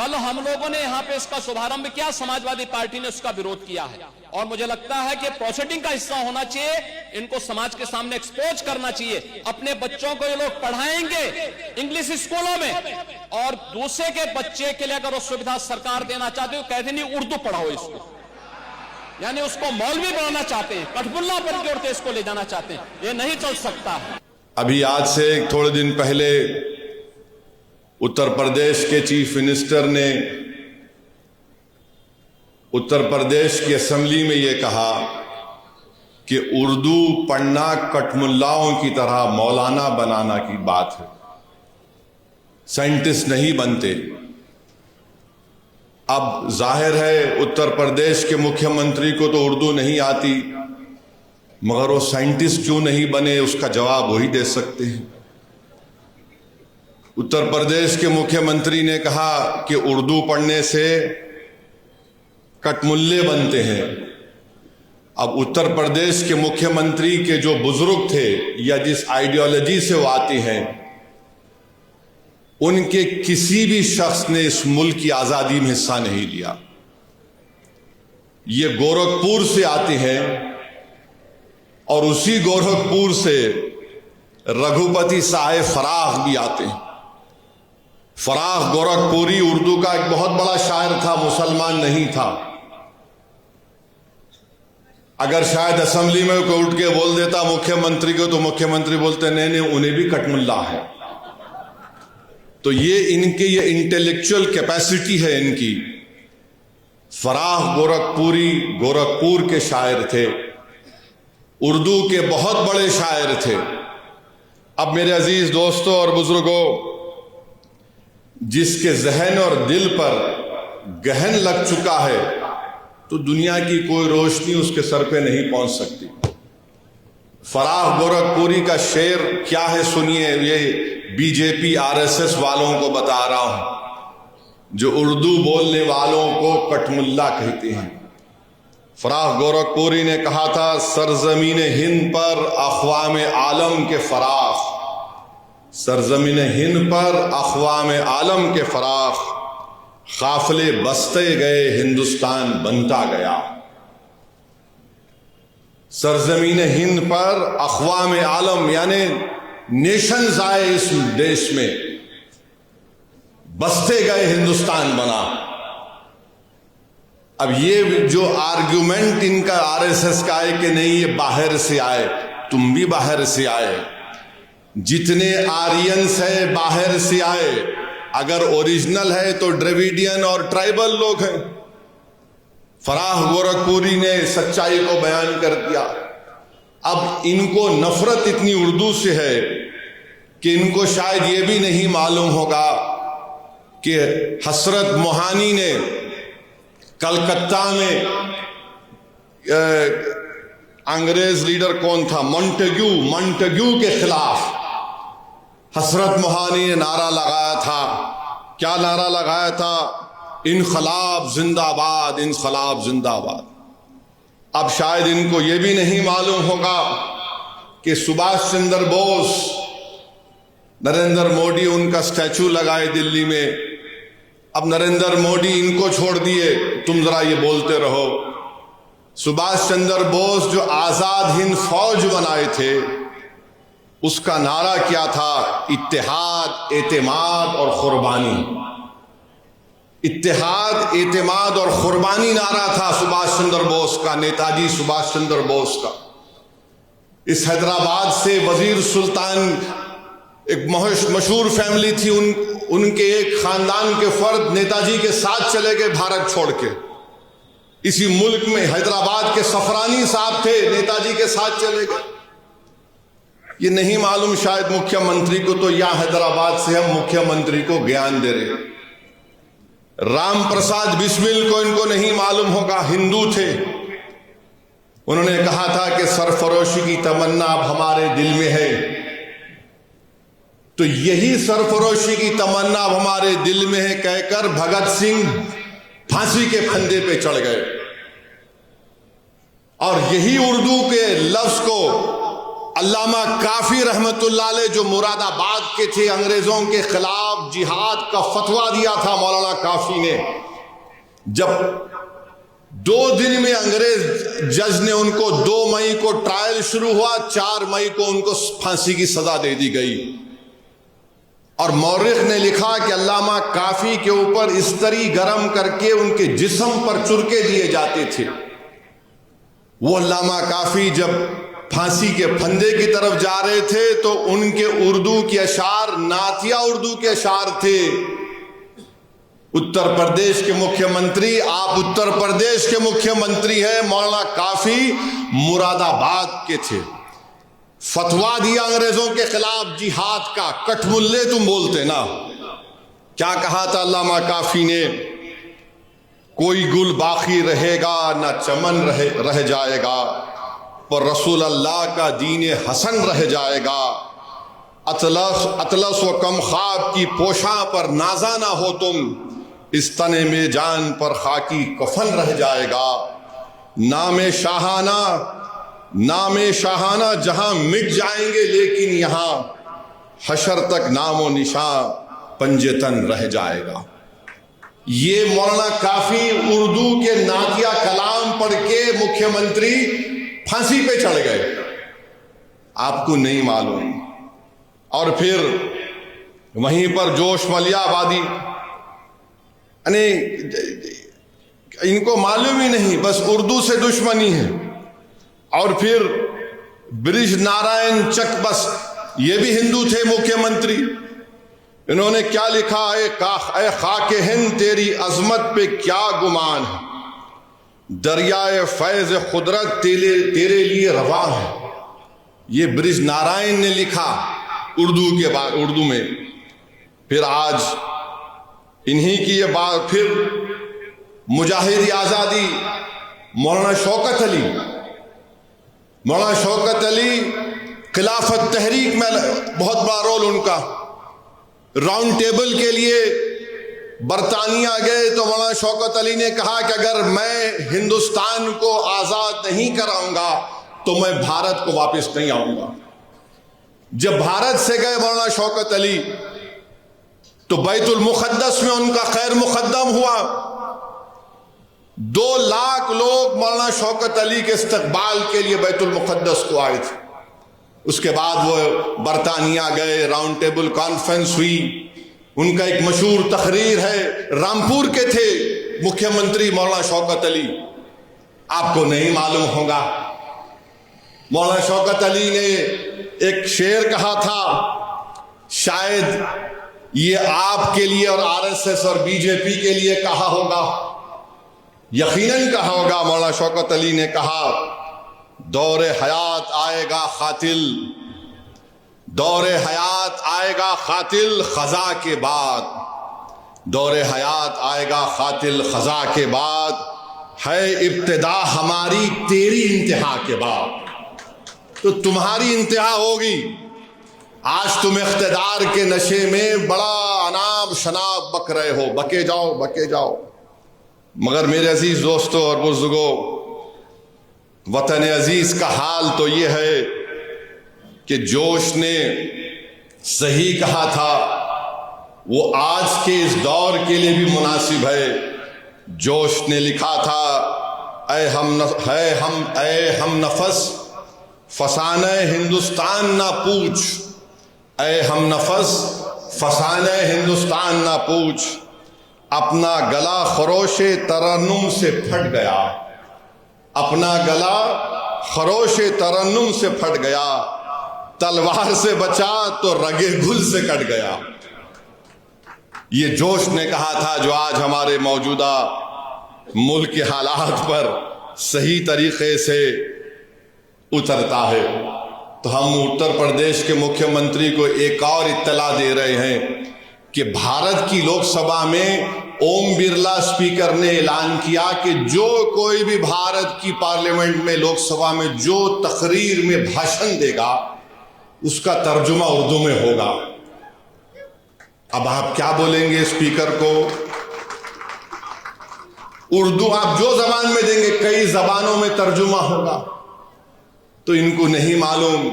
कल हम लोगों ने यहाँ पे इसका शुभारंभ किया, समाजवादी पार्टी ने उसका विरोध किया है और मुझे लगता है कि प्रोसीडिंग का हिस्सा होना चाहिए। इनको समाज के सामने एक्सपोज करना चाहिए। अपने बच्चों को ये लोग पढ़ाएंगे इंग्लिश स्कूलों में और दूसरे के बच्चे के लिए अगर वो सुविधा सरकार देना चाहते हो, कहते नहीं उर्दू पढ़ाओ इसको, यानी उसको मौलवी बनाना चाहते हैं, कठबुल्ला पर जोड़ते इसको ले जाना चाहते हैं। ये नहीं चल सकता है। अभी आज से थोड़े दिन पहले उत्तर प्रदेश के चीफ मिनिस्टर ने उत्तर प्रदेश की असेंबली में ये कहा कि उर्दू पढ़ना कठमुल्लाओं की तरह मौलाना बनाना की बात है, साइंटिस्ट नहीं बनते। अब जाहिर है उत्तर प्रदेश के मुख्यमंत्री को तो उर्दू नहीं आती, मगर वो साइंटिस्ट क्यों नहीं बने, उसका जवाब वही दे सकते हैं। उत्तर प्रदेश के मुख्यमंत्री ने कहा कि उर्दू पढ़ने से कठमुल्ले बनते हैं। अब उत्तर प्रदेश के मुख्यमंत्री के जो बुजुर्ग थे या जिस आइडियोलॉजी से वो आते हैं, उनके किसी भी शख्स ने इस मुल्क की आजादी में हिस्सा नहीं लिया। ये गोरखपुर से आते हैं और उसी गोरखपुर से रघुपति साहेब फराख भी आते हैं। फराख गोरखपुरी उर्दू का एक बहुत बड़ा शायर था, मुसलमान नहीं था। अगर शायद असेंबली में कोई उठ के बोल देता मुख्यमंत्री को, तो मुख्यमंत्री बोलते नहीं उन्हें भी कठमुल्ला है। तो ये इंटेलेक्चुअल कैपेसिटी है इनकी। फराख गोरखपुरी गोरखपुर के शायर थे, उर्दू के बहुत बड़े शायर थे। अब मेरे अजीज दोस्तों और बुजुर्गों, जिसके जहन और दिल पर गहन लग चुका है, तो दुनिया की कोई रोशनी उसके सर पे नहीं पहुंच सकती। फराख गोरखपुरी का शेर क्या है सुनिए, ये बीजेपी आरएसएस वालों को बता रहा हूं, जो उर्दू बोलने वालों को कठमुल्ला कहते हैं। फराख गोरखपुरी ने कहा था, सरजमीन हिंद पर अक़वाम आलम के फराख, सरजमीन हिंद पर अक़वाम आलम के फराख, काफिले बसते गए हिंदुस्तान बनता गया। सरजमीन हिंद पर अक़वाम आलम यानी नेशंस आए इस देश में, बसते गए हिंदुस्तान बना। अब ये जो आर्ग्यूमेंट इनका आरएसएस का है कि नहीं ये बाहर से आए, तुम भी बाहर से आए, जितने आर्यंस है बाहर से आए। अगर ओरिजिनल है तो द्रविडियन और ट्राइबल लोग हैं। फराख गोरखपुरी ने सच्चाई को बयान कर दिया। अब इनको नफरत इतनी उर्दू से है कि इनको शायद ये भी नहीं मालूम होगा कि हसरत मोहानी ने कलकत्ता में अंग्रेज लीडर कौन था, मॉन्टेग्यू के खिलाफ हसरत मोहानी ने नारा लगाया था। क्या नारा लगाया था? इनकलाब जिंदाबाद, इनकलाब जिंदाबाद। अब शायद इनको यह भी नहीं मालूम होगा कि सुभाष चंद्र बोस, नरेंद्र मोदी उनका स्टैचू लगाए दिल्ली में। अब नरेंद्र मोदी इनको छोड़ दिए, तुम जरा ये बोलते रहो। सुभाष चंद्र बोस जो आजाद हिंद फौज बनाए थे, उसका नारा क्या था? इत्तेहाद, एतेमाद और कुर्बानी। इत्तेहाद, एतेमाद और कुर्बानी नारा था सुभाष चंद्र बोस का, नेताजी सुभाष चंद्र बोस का। इस हैदराबाद से वजीर सुल्तान, एक मशहूर फैमिली थी, उनके एक खानदान के फर्द नेताजी के साथ चले गए भारत छोड़ के। इसी मुल्क में हैदराबाद के सफरानी साहब थे, नेताजी के साथ चले गए। ये नहीं मालूम शायद मुख्यमंत्री को, तो यहां हैदराबाद से हम मुख्यमंत्री को ज्ञान दे रहे। राम प्रसाद बिस्मिल को इनको नहीं मालूम होगा, हिंदू थे। उन्होंने कहा था कि सरफरोशी की तमन्ना अब हमारे दिल में है। तो यही सरफरोशी की तमन्ना अब हमारे दिल में है कहकर भगत सिंह फांसी के फंदे पे चढ़ गए। और यही उर्दू के लफ्ज को अल्लामा काफी रहमतुल्लाह अलैह, जो मुरादाबाद के थे, अंग्रेजों के खिलाफ खिलाफ जिहाद का फतवा दिया था मौलाना काफी ने। जब 2 दिन में अंग्रेज जज ने उनको 2 मई को ट्रायल शुरू हुआ, 4 मई को उनको फांसी की सजा दे दी गई। और मौर्रिख ने लिखा कि अल्लामा काफी के ऊपर इस्तरी गरम करके उनके जिस्म पर चुरके दिए जाते थे। वो अल्लामा काफी जब फांसी के फंदे की तरफ जा रहे थे तो उनके उर्दू के अशार नातिया उर्दू के अशार थे। उत्तर प्रदेश के मुख्यमंत्री, आप उत्तर प्रदेश के मुख्यमंत्री हैं, मौलाना काफी मुरादाबाद के थे। फतवा दिया अंग्रेजों के खिलाफ जिहाद का, कठमुल्ले तुम बोलते ना। क्या कहा था अल्लामा काफी ने? कोई गुल बाकी रहेगा ना चमन रह जाएगा, पर रसूल अल्लाह का दीन हसन रह जाएगा। अतलस व कम ख्वाब की पोशा पर नाजा ना हो तुम, इस तने में जान पर खाकी कफन रह जाएगा। नामे शाहाना जहां मिट जाएंगे, लेकिन यहां हशर तक नामो निशां पंजेतन रह जाएगा। ये मौलाना काफी उर्दू के नातिया कलाम पढ़ के मुख्यमंत्री फांसी पे चढ़ गए, आपको नहीं मालूम। और फिर वहीं पर जोश मलियाबादी, इनको मालूम ही नहीं, बस उर्दू से दुश्मनी है। और फिर ब्रिज नारायण चक, बस ये भी हिंदू थे मुख्यमंत्री। इन्होंने क्या लिखा है? ए खाके हिंद तेरी अजमत पे क्या गुमान है, दरियाए फैज खुदरत तेरे लिए रवा है। ये ब्रिज नारायण ने लिखा उर्दू में। फिर आज इन्हीं की ये बात, फिर मुजाहिद आजादी मौलाना शौकत अली खिलाफत तहरीक में बहुत बड़ा रोल उनका। राउंड टेबल के लिए बरतानिया गए तो मौलाना शौकत अली ने कहा कि अगर मैं हिंदुस्तान को आजाद नहीं कराऊंगा तो मैं भारत को वापस नहीं आऊंगा। जब भारत से गए मौलाना शौकत अली तो बैतुल मुक़द्दस में उनका खैर मुक़द्दम हुआ। 2 लाख लोग मौलाना शौकत अली के इस्तकबाल के लिए बैतुल मुक़द्दस को आए थे। उसके बाद वो बरतानिया गए, राउंड टेबल कॉन्फ्रेंस हुई। उनका एक मशहूर तकरीर है, रामपुर के थे मुख्यमंत्री मौलाना शौकत अली, आपको नहीं मालूम होगा। मौलाना शौकत अली ने एक शेर कहा था, शायद ये आपके लिए और आरएसएस और बीजेपी के लिए कहा होगा, यकीनन कहा होगा। मौलाना शौकत अली ने कहा, दौरे हयात आएगा खातिल, दौरे हयात आएगा खातिल खजा के बाद, दौरे हयात आएगा खातिल खजा के बाद, है इब्तिदा हमारी तेरी इंतहा के बाद। तो तुम्हारी इंतहा होगी। आज तुम इख्तिदार के नशे में बड़ा अनाब शनाब बक रहे हो, बके जाओ। मगर मेरे अजीज दोस्तों और बुजुर्गों, वतन अजीज का हाल तो ये है कि जोश ने सही कहा था, वो आज के इस दौर के लिए भी मुनासिब है। जोश ने लिखा था, ऐ हम नफस फसाने हिंदुस्तान ना पूछ, ऐ हम नफस फसाने हिंदुस्तान ना पूछ, अपना गला खरोशे तरन्नुम से फट गया, अपना गला खरोशे तरन्नुम से फट गया, तलवार से बचा तो रगे गुल से कट गया। ये जोश ने कहा था, जो आज हमारे मौजूदा मुल्क के हालात पर सही तरीके से उतरता है। तो हम उत्तर प्रदेश के मुख्यमंत्री को एक और इत्तला दे रहे हैं कि भारत की लोकसभा में ओम बिरला स्पीकर ने ऐलान किया कि जो कोई भी भारत की पार्लियामेंट में, लोकसभा में जो तकरीर में भाषण देगा उसका तर्जुमा उर्दू में होगा। अब आप क्या बोलेंगे स्पीकर को? उर्दू आप जो जबान में देंगे, कई जबानों में तर्जुमा होगा। तो इनको नहीं मालूम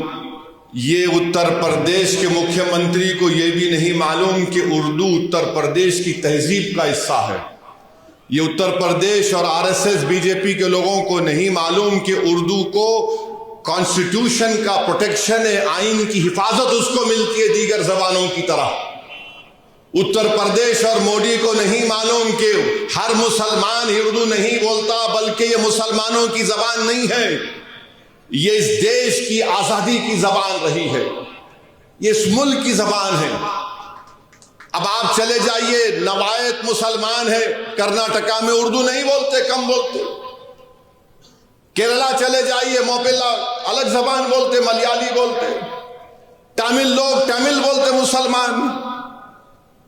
ये उत्तर प्रदेश के मुख्यमंत्री को यह भी नहीं मालूम कि उर्दू उत्तर प्रदेश की तहजीब का हिस्सा है। ये उत्तर प्रदेश और आरएसएस बीजेपी के लोगों को नहीं मालूम कि उर्दू को कॉन्स्टिट्यूशन का प्रोटेक्शन है, आइन की हिफाजत उसको मिलती है दीगर जबानों की तरह। उत्तर प्रदेश और मोदी को नहीं मालूम कि हर मुसलमान ही उर्दू नहीं बोलता, बल्कि ये मुसलमानों की जबान नहीं है, ये इस देश की आजादी की जबान रही है, ये इस मुल्क की जबान है। अब आप चले जाइए, नवायत मुसलमान है, कर्नाटका में उर्दू नहीं बोलते, कम बोलते। केरला चले जाइए, मोपिला अलग जबान बोलते, मलयाली बोलते। तमिल लोग तमिल बोलते मुसलमान।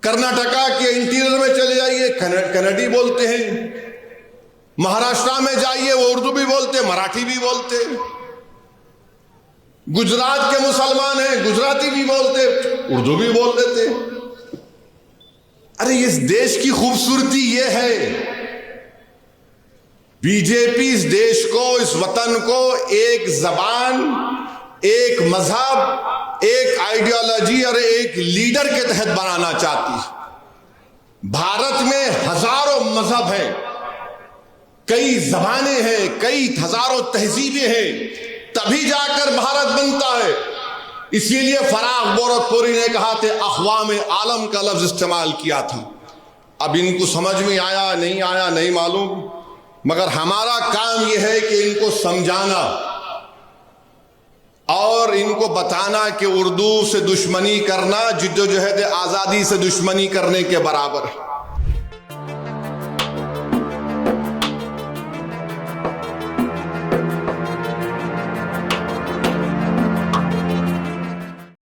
कर्नाटका के इंटीरियर में चले जाइए, कन्नड़ी बोलते हैं। महाराष्ट्र में जाइए, वो उर्दू भी बोलते, मराठी भी बोलते। गुजरात के मुसलमान हैं, गुजराती भी बोलते, उर्दू भी बोल देते। अरे इस देश की खूबसूरती ये है, बीजेपी इस देश को, इस वतन को एक जबान, एक मजहब, एक आइडियोलॉजी और एक लीडर के तहत बनाना चाहती है। भारत में हजारों मजहब हैं, कई जबानें हैं, कई हजारों तहजीबें हैं, तभी जाकर भारत बनता है। इसीलिए फराग गोरखपुरी ने कहा थे, अक़वाम आलम का लफ्ज इस्तेमाल किया था। अब इनको समझ में आया नहीं आया नहीं मालूम, मगर हमारा काम यह है कि इनको समझाना और इनको बताना कि उर्दू से दुश्मनी करना जिद्दोजहद आज़ादी से दुश्मनी करने के बराबर है।